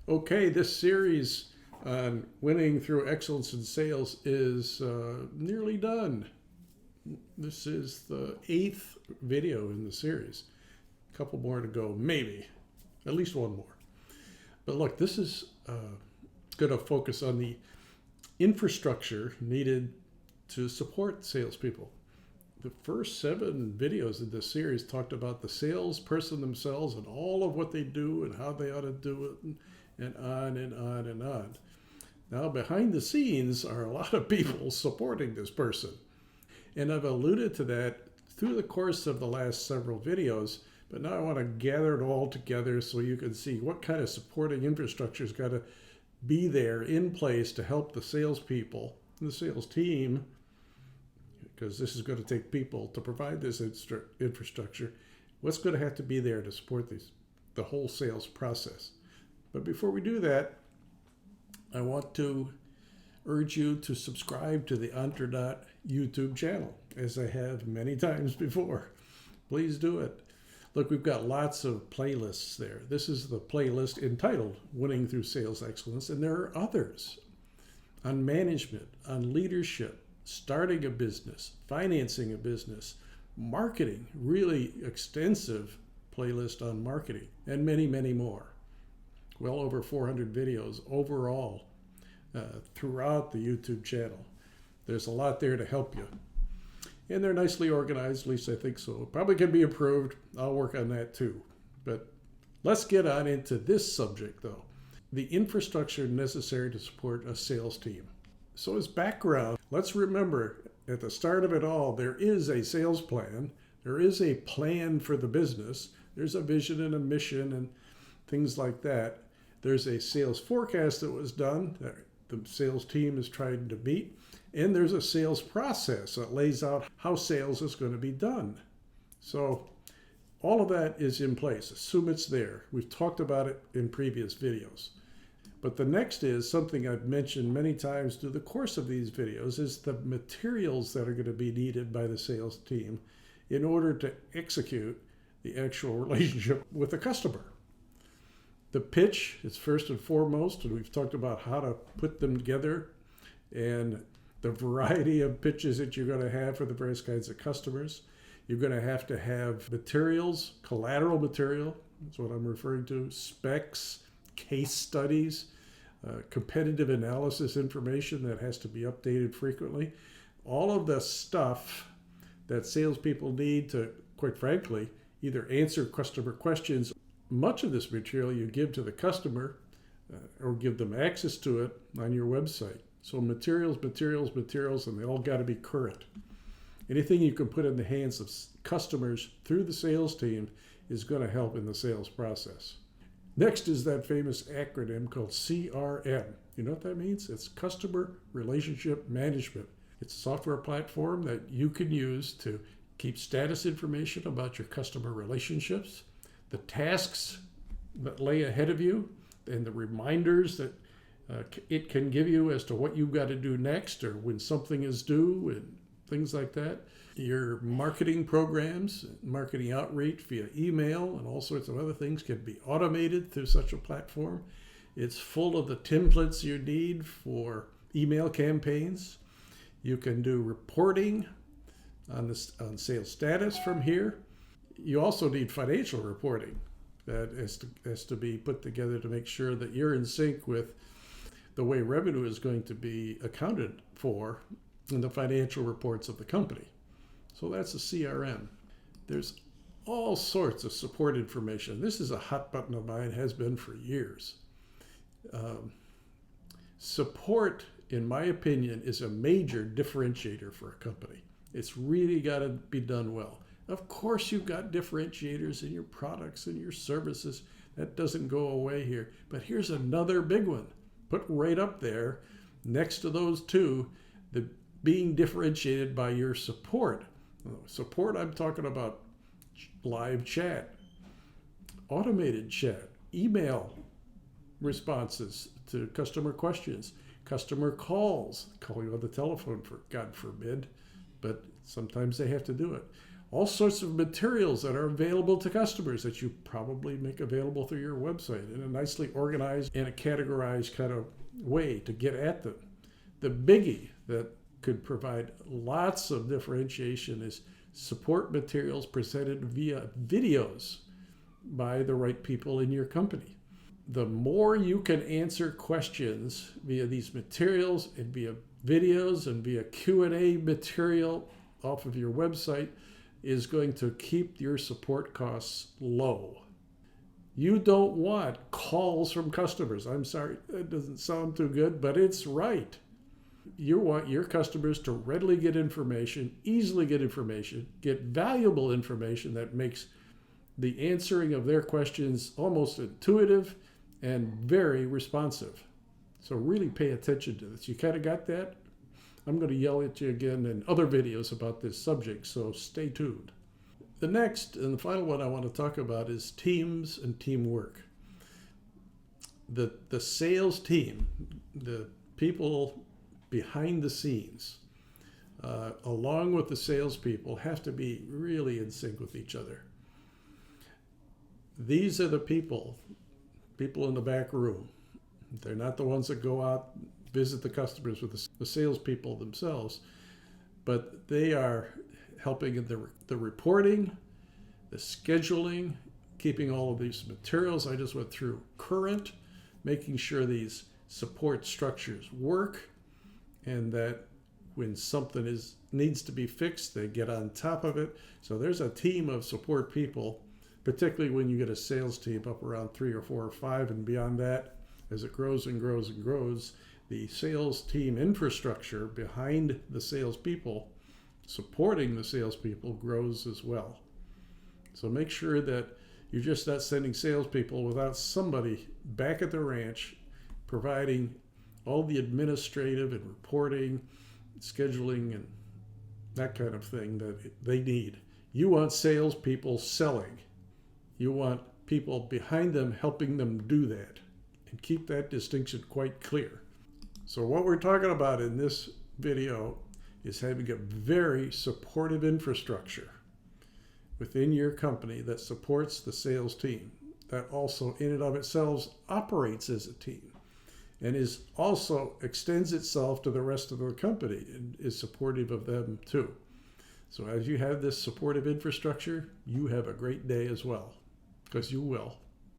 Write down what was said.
Okay, this series on winning through excellence in sales is nearly done. This is the 8th video in the series. A couple more to go, maybe. At least one more. But look, this is going to focus on the infrastructure needed to support salespeople. The first 7 videos in this series talked about the salesperson themselves and all of what they do and how they ought to do it, and on and on and on. Now, behind the scenes are a lot of people supporting this person. And I've alluded to that through the course of the last several videos, but now I want to gather it all together so you can see what kind of supporting infrastructure has got to be there in place to help the salespeople and the sales team, because this is going to take people to provide this infrastructure. What's going to have to be there to support the whole sales process? But before we do that, I want to urge you to subscribe to the Entredot YouTube channel, as I have many times before. Please do it. Look, we've got lots of playlists there. This is the playlist entitled Winning Through Sales Excellence, and there are others on management, on leadership, starting a business, financing a business, marketing, really extensive playlist on marketing, and many, many more. Well over 400 videos overall throughout the YouTube channel. There's a lot there to help you. And they're nicely organized, at least I think so. Probably can be improved. I'll work on that too. But let's get on into this subject though. The infrastructure necessary to support a sales team. So as background, let's remember at the start of it all, there is a sales plan. There is a plan for the business. There's a vision and a mission and things like that. There's a sales forecast that was done that the sales team is trying to meet. And there's a sales process that lays out how sales is going to be done. So all of that is in place. Assume it's there. We've talked about it in previous videos. But the next is something I've mentioned many times through the course of these videos is the materials that are going to be needed by the sales team in order to execute the actual relationship with the customer. The pitch is first and foremost, and we've talked about how to put them together and the variety of pitches that you're going to have for the various kinds of customers. You're going to have materials, collateral material, that's what I'm referring to, specs, case studies, competitive analysis information that has to be updated frequently. All of the stuff that salespeople need to, quite frankly, either answer customer questions. Much of this material you give to the customer or give them access to it on your website. So materials, and they all got to be current. Anything you can put in the hands of customers through the sales team is going to help in the sales process. Next is that famous acronym called CRM. You know what that means? It's Customer Relationship Management. It's a software platform that you can use to keep status information about your customer relationships, the tasks that lay ahead of you, and the reminders that it can give you as to what you've got to do next or when something is due and things like that. Your marketing programs, marketing outreach via email and all sorts of other things can be automated through such a platform. It's full of the templates you need for email campaigns. You can do reporting on sales status from here. You also need financial reporting that has to be put together to make sure that you're in sync with the way revenue is going to be accounted for in the financial reports of the company. So that's a CRM. There's all sorts of support information. This is a hot button of mine, has been for years. Support, in my opinion, is a major differentiator for a company. It's really got to be done well. Of course, you've got differentiators in your products and your services. That doesn't go away here. But here's another big one. Put right up there next to those two, the being differentiated by your support. Support, I'm talking about live chat, automated chat, email responses to customer questions, customer calls, calling on the telephone, for God forbid, but sometimes they have to do it. all sorts of materials that are available to customers that you probably make available through your website in a nicely organized and a categorized kind of way to get at them. The biggie that could provide lots of differentiation is support materials presented via videos by the right people in your company. The more you can answer questions via these materials and via videos and via Q&A material off of your website is going to keep your support costs low. You don't want calls from customers. I'm sorry, that doesn't sound too good, but it's right. You want your customers to readily get information, easily get valuable information that makes the answering of their questions almost intuitive and very responsive. So really pay attention to this. You kind of got that? I'm going to yell at you again in other videos about this subject, so stay tuned. The next and the final one I want to talk about is teams and teamwork. The sales team, the people behind the scenes, along with the salespeople, have to be really in sync with each other. These are the people in the back room. They're not the ones that go out, visit the customers with the salespeople themselves, but they are helping in the reporting, the scheduling, keeping all of these materials I just went through current, making sure these support structures work, and that when something needs to be fixed, they get on top of it. So there's a team of support people, particularly when you get a sales team up around 3 or 4 or 5 and beyond that. As it grows and grows and grows, the sales team infrastructure behind the salespeople, supporting the salespeople, grows as well. So make sure that you're just not sending salespeople without somebody back at the ranch providing all the administrative and reporting, scheduling, and that kind of thing that they need. You want salespeople selling. You want people behind them helping them do that, and keep that distinction quite clear. So what we're talking about in this video is having a very supportive infrastructure within your company that supports the sales team, that also in and of itself operates as a team, and is also extends itself to the rest of the company and is supportive of them too. So as you have this supportive infrastructure, you have a great day as well, because you will.